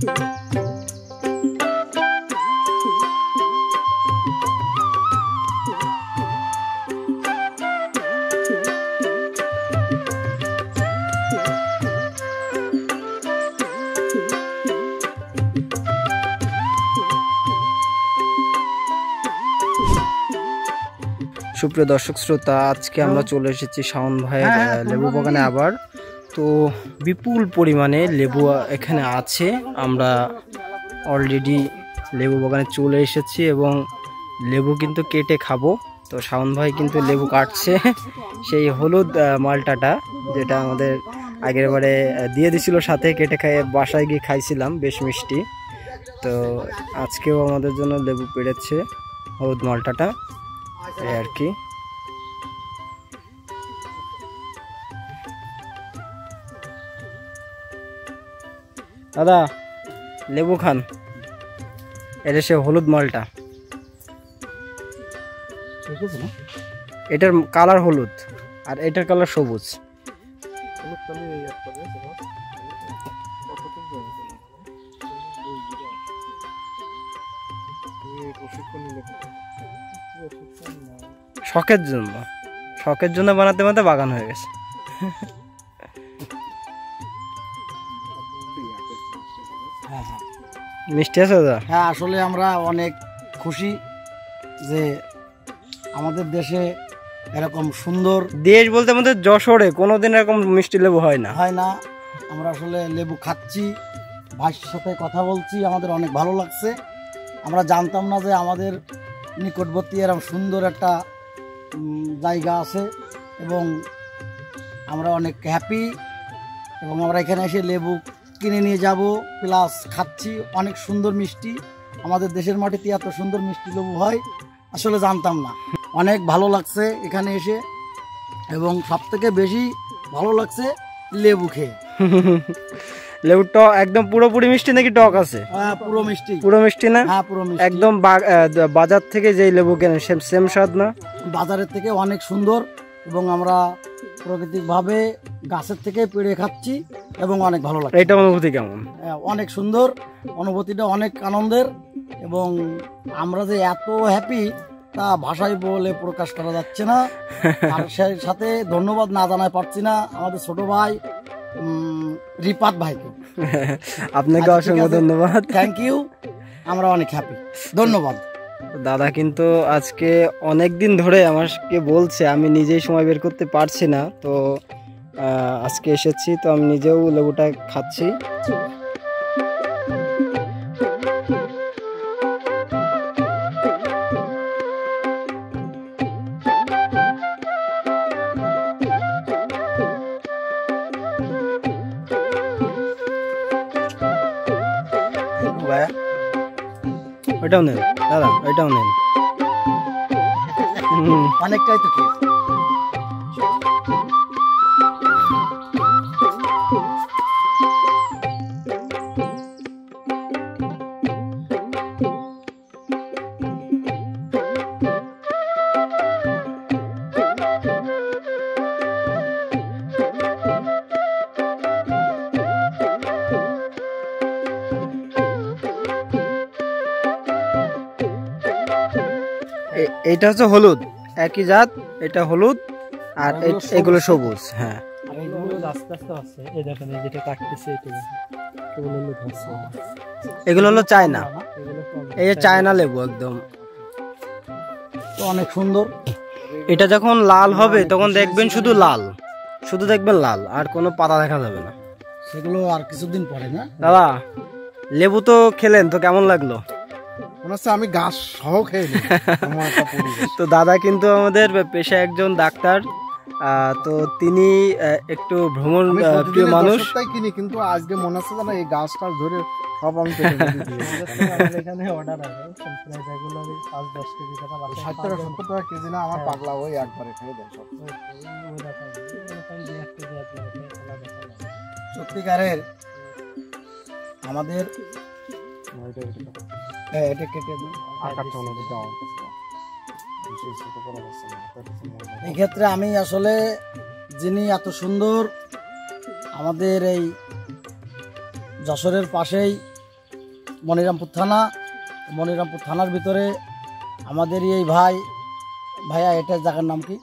সুপ্রিয় দর্শক শ্রোতা, আজকে আমরা চলে এসেছি শাওন ভাইয়ের লেবু বাগানে আবার। তো বিপুল পরিমাণে লেবু এখানে আছে। আমরা অলরেডি লেবু বাগানে চলে এসেছি এবং লেবু কিন্তু কেটে খাবো। তো শাওন ভাই কিন্তু লেবু কাটছে, সেই হলুদ মালটাটা যেটা আমাদের আগের বারে দিয়ে দিছিল, সাথে কেটে খাইয়ে বাসায় গিয়ে খাইছিলাম, বেশ মিষ্টি। তো আজকেও আমাদের জন্য লেবু পেড়েছে হলুদ মালটাটা, এই আর কি। দাদা লেবু খান, এটা সে হলুদ মালটা, এটার কালার হলুদ আর এটার কালার সবুজ। শখের জন্য বানাতে বানাতে বাগান হয়ে গেছে। মিষ্টি আছে দাদা? হ্যাঁ, আসলে আমরা অনেক খুশি যে আমাদের দেশে এরকম সুন্দর, দেশ বলতে আমাদের যশোরে কোনোদিন এরকম মিষ্টি লেবু হয় না। আমরা আসলে লেবু খাচ্ছি, ভাইয়ের সাথে কথা বলছি, আমাদের অনেক ভালো লাগছে। আমরা জানতাম না যে আমাদের নিকটবর্তী এরকম সুন্দর একটা জায়গা আছে এবং আমরা অনেক হ্যাপি। এবং আমরা এখানে এসে লেবু কিনে নিয়ে যাব, প্লাস খাচ্ছি, অনেক সুন্দর মিষ্টি। আমাদের দেশের মাটিতে এত সুন্দর মিষ্টি লেবু হয় আসলে জানতাম না। অনেক ভালো লাগছে এখানে এসে, এবং সবথেকে বেশি ভালো লাগছে লেবু খেয়ে। লেবু টক একদম পুরোপুরি মিষ্টি নাকি টক আছে? পুরো মিষ্টি। পুরো মিষ্টি না? হ্যাঁ, পুরো মিষ্টি। একদম বাজার থেকে যেই লেবু কেনেন সেম স্বাদ না? বাজারের থেকে অনেক সুন্দর, এবং আমরা প্রাকৃতিকভাবে গাছের থেকে পেড়ে খাচ্ছি এবং অনেক ভালো লাগে। এটা অনুভূতি কেমন? অনেক সুন্দর অনুভূতিটা, অনেক আনন্দের, এবং আমরা যে এত হ্যাপি তা ভাষায় বলে প্রকাশ করা যাচ্ছে না। আর সেই সাথে ধন্যবাদ না জানাই পারছি না আমাদের ছোট ভাই রিপাত ভাইকে। আপনাকে অসংখ্য ধন্যবাদ, থ্যাংক ইউ। আমরা অনেক হ্যাপি, ধন্যবাদ। দাদা কিন্তু আজকে অনেক দিন ধরে আমাকে বলছে, আমি নিজেই সময় বের করতে পারছি না, তো আজকে এসেছি, তো আমি নিজেও লেবুটা খাচ্ছি। ওইটাও নেন দাদা, ওইটাও নেন। অনেকটাই তো খেয়ে এইটা হচ্ছে হলুদ, একই জাত, এটা হলুদ আর এগুলো সবুজ। হ্যাঁ, এগুলো হলো চায়না, এই চায়না লেবু একদম অনেক সুন্দর। এটা যখন লাল হবে তখন দেখবেন শুধু লাল, শুধু দেখবেন লাল, আর কোনো পাতা দেখা যাবে না। সেগুলো আর কিছুদিন পরে না। দাদা লেবু তো খেলেন, তো কেমন লাগলো? আমি গাছ সহ খেয়ে তো দাদা কিন্তু আমাদের পেশা একজন ডাক্তার, তো তিনি একটু ভ্রমণ প্রিয় মানুষ। কিনি, কিন্তু আজকে মনে হচ্ছে না এই গাছটা ধরে সব আমি এখানে অর্ডার আছে, রেগুলারলি 5-10 কেজি টাকা 60-70 টাকা কেজি না, আমার পাগলা ওই একবারে খেয়ে দেয় সব। সত্যিকারের আমাদের এটা কেটে দিই। এই ক্ষেত্রে আমি আসলে যিনি এত সুন্দর আমাদের এই যশোরের পাশেই মনিরামপুর থানা। মনিরামপুর থানার ভিতরে আমাদেরই এই ভাইয়া এটা জায়গার নাম কি?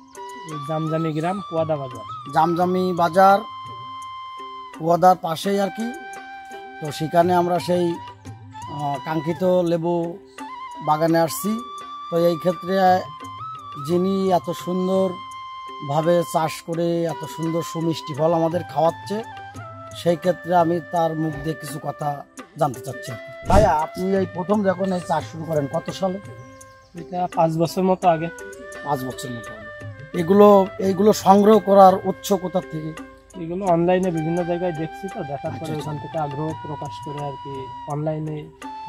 জামজামি গ্রাম, কুয়াদা বাজার। জামজামি বাজার, কুয়াদার পাশেই আর কি। তো সেখানে আমরা সেই কাঙ্ক্ষিত লেবু বাগানে আসছি। তো এই ক্ষেত্রে যিনি এত সুন্দরভাবে চাষ করে এত সুন্দর সুমিষ্টি ফল আমাদের খাওয়াচ্ছে, সেই ক্ষেত্রে আমি তার মুখ দিয়ে কিছু কথা জানতে চাচ্ছি। ভাইয়া, আপনি এই প্রথম যখন এই চাষ শুরু করেন কত সালে? এটা 5 বছর মতো আগে। 5 বছর মতো আগে। এইগুলো সংগ্রহ করার উৎস কোথা থেকে? এগুলো অনলাইনে বিভিন্ন জায়গায় দেখছি, তো দেখার পরে ওখান থেকে আগ্রহ প্রকাশ করে আর কি অনলাইনে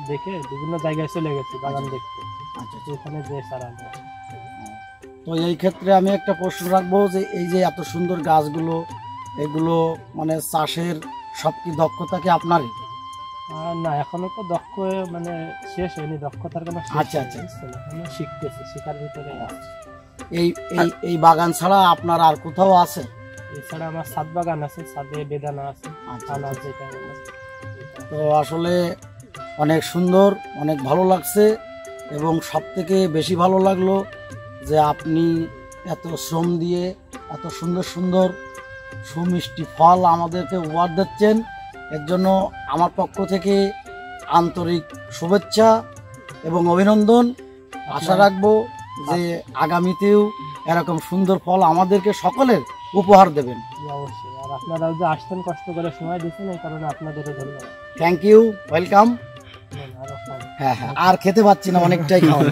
দেখে বিভিন্ন জায়গায় চলে গেছি বাগান দেখতে। আচ্ছা, ওখানে যে চারা। তো এই ক্ষেত্রে আমি একটা প্রশ্ন রাখবো যে এই যে এত সুন্দর গাছগুলো, এগুলো মানে চাষের সব কি দক্ষতা কি আপনারই? না, এখনো তো দক্ষ মানে শেষ হয়নি, দক্ষতার কোনো শেষ আচ্ছা আচ্ছা, আমি শিখতেছি, শেখার ভিতরে। এই এই এই বাগান ছাড়া আপনার আর কোথাও আছে? এছাড়া আমার ছাদ বাগান আছে, ছাদে বেদানা আছে। তো আসলে অনেক সুন্দর, অনেক ভালো লাগছে। এবং সব থেকে বেশি ভালো লাগলো যে আপনি এত শ্রম দিয়ে এত সুন্দর সুন্দর সুমিষ্টি ফল আমাদেরকে উপহার দিচ্ছেন। এর জন্য আমার পক্ষ থেকে আন্তরিক শুভেচ্ছা এবং অভিনন্দন। আশা রাখবো যে আগামীতেও এরকম সুন্দর ফল আমাদেরকে সকলের উপহার দেবেন। অবশ্যই। আর আপনারাও যে আসছেন, কষ্ট করে সময় দিচ্ছেন, এই কারণে আপনাদেরও ধন্যবাদ। Thank you, welcome. হ্যাঁ, আর খেতে পাচ্ছি না, অনেকটাই খাওয়া।